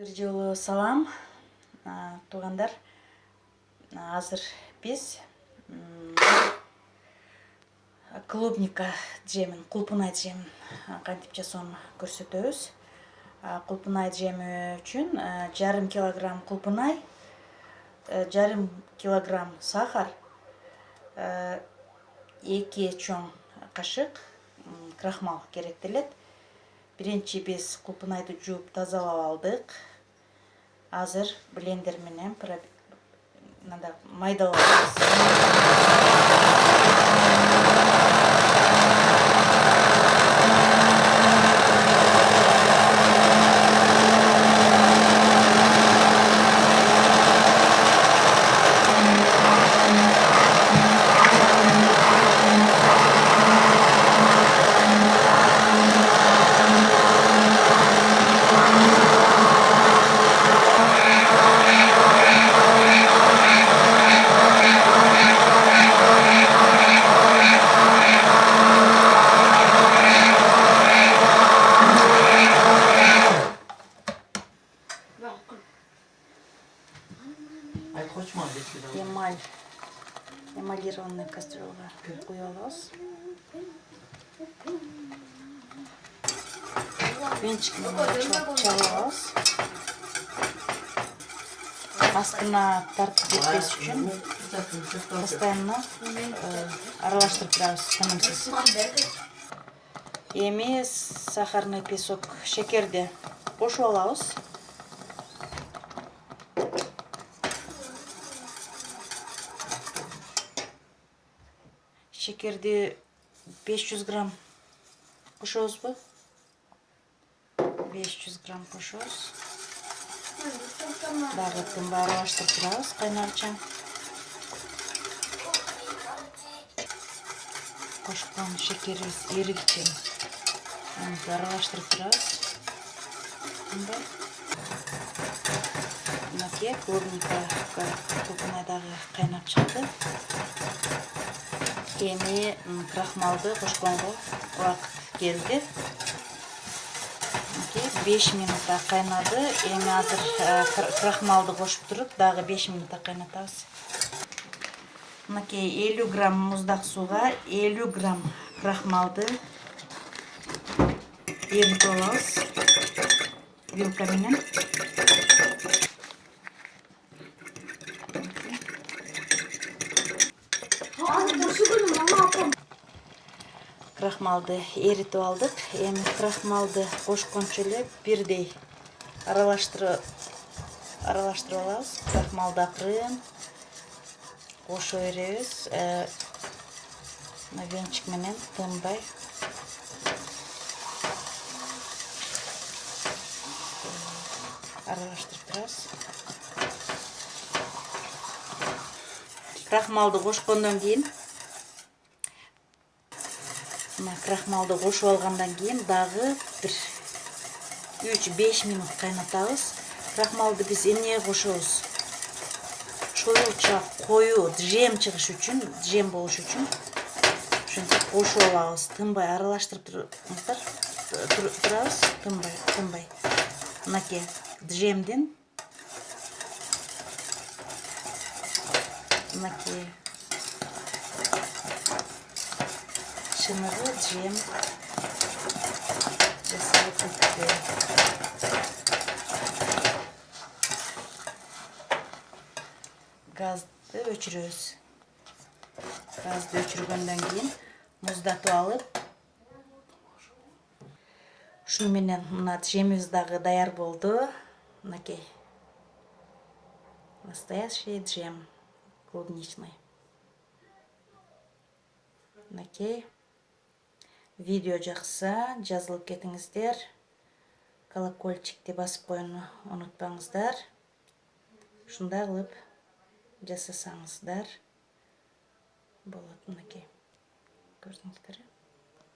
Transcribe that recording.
Бир жолу салам, туугандар. Азыр биз клубника жемин, кулпунай жемин кантип жасоону көрсөтөбүз. Кулпунай жеми үчүн жарым килограмм кулпунай, жарым килограмм сахар, 2 чоң кашык крахмал керектелет. Биринчи биз кулпунайды жууп тазалап алдык. Азыр блендер менен майдалабыз. Эмалированный кастрюлага куюп алабыз. Венчик менен чалабыз. Астына тартып кетпес үчүн постоянно аралаштырып турабыз тынымсыз. Эми сахарный песок, шекерди кошуп алабыз. Şekerdi 500 gram koşuyoruz bu. 500 gram koşuyoruz. Dağıttım, aralashtirib turamiz qaynarcha. Qo'shgan shekerimiz eriydigan. Aralashtirib turamiz. Bunday. Mana клубника кулпунайдагы qaynab chiqdi. Эми крахмалды кошконго убакыт келди. 5 минутта кайнады. Эми азыр крахмалды кошуп туруп, дагы 5 минутта кайнатабыз. Мынакей 50 грамм муздак сууга 50 грамм крахмалды эритип алабыз. Вилка менен. Крахмалды эритип алдык. Эми крахмалды кошкончо эле бирдей аралаштырып алабыз. Крахмалды акырын кошо беребиз. Венчик менен тынбай. Аралаштырып турабыз. Крахмалды кошкондон кийин крахмалды кошуп алгандан кийин дагы бир 3-5 минут кайнатабыз. Крахмалды биз эмнеге кошобуз? Чоюлча коюу джем чыгыш үчүн, джем болуш үчүн ушинтип кошуп алабыз. Тынбай аралаштырып турабыз. Тынбай. Мынакей джемдин мынакей шыныгы джем жасалып кетти. Газды өчүрөбүз. Газды өчүргөндөн кийин муздатып алып, ушуну менен мына джемибиз дагы даяр болду. Мынакей настоящий джем клубничный. Мынакей видео жакса жазылып кетиңиздер. Колокольчикти басып коюуну унутпаңыздар. Ушундай кылып жасасаңыздар болот. Мынакей көрдүңүздөр.